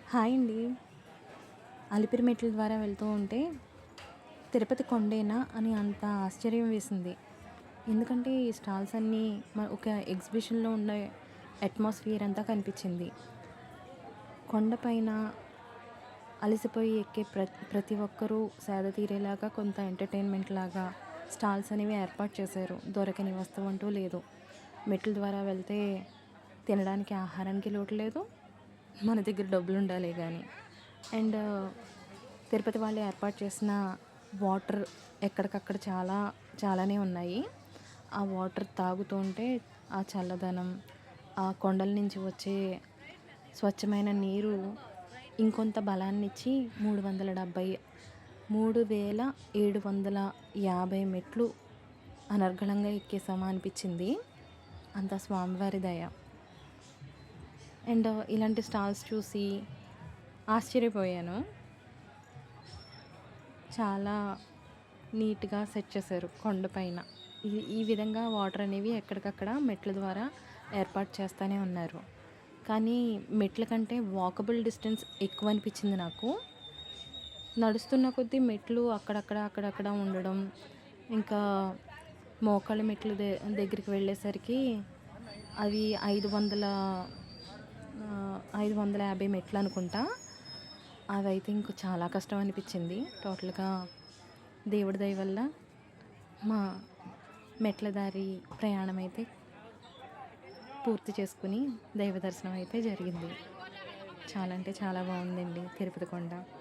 Hi అండి. అలిపిరి మెట్ల ద్వారా వెళ్తూ ఉంటే తిరుపతి కొండేనా అని అంత ఆశ్చర్యం వేసింది. ఎందుకంటే ఈ స్టాల్స్ అన్నీ ఒక ఎగ్జిబిషన్‌లో ఉన్న అట్మాస్ఫియర్ అంతా కనిపించింది. కొండపైన అలసిపోయి ఎక్కే ప్రతి ఒక్కరూ సేద తీరేలాగా కొంత ఎంటర్‌టైన్‌మెంట్ లాగా స్టాల్స్ అనేవి ఏర్పాటు చేశారు. దొరకని వస్తువు అంటూ లేదు. మెట్ల ద్వారా వెళ్తే తినడానికి ఆహారానికి లోటు లేదు. మన దగ్గర డబ్బులుండాలే గానీ. అండ్ తిరుపతి వాళ్ళు ఏర్పాటు చేసిన వాటర్ ఎక్కడికక్కడ చాలానే ఉన్నాయి. ఆ వాటర్ తాగుతూ ఉంటే ఆ చల్లదనం, ఆ కొండల నుంచి వచ్చే స్వచ్ఛమైన నీరు ఇంకొంత బలాన్నిచ్చి 3750 మెట్లు అనర్గళంగా ఎక్కేసామా అనిపించింది. అంతా స్వామివారి దయ. అండ్ ఇలాంటి స్టాల్స్ చూసి ఆశ్చర్యపోయాను. చాలా నీట్‌గా సెట్ చేశారు కొండపైన. ఈ ఈ విధంగా వాటర్ అనేవి ఎక్కడికక్కడ మెట్ల ద్వారా ఏర్పాటు చేస్తూనే ఉన్నారు. కానీ మెట్ల కంటే వాకబుల్ డిస్టెన్స్ ఎక్కువ అనిపించింది నాకు. నడుస్తున్న కొద్దీ మెట్లు అక్కడక్కడ ఉండడం, ఇంకా మోకాళ్ళ మెట్లు దగ్గరికి వెళ్ళేసరికి అవి 550 మెట్లు అనుకుంటా. అవైతే ఇంక చాలా కష్టం అనిపించింది. టోటల్‌గా దేవుడి దయ వల్ల మా మెట్ల దారి ప్రయాణం అయితే పూర్తి చేసుకుని దైవ దర్శనం అయితే జరిగింది. చాలా అంటే చాలా బాగుందండి తిరుపతి కొండ.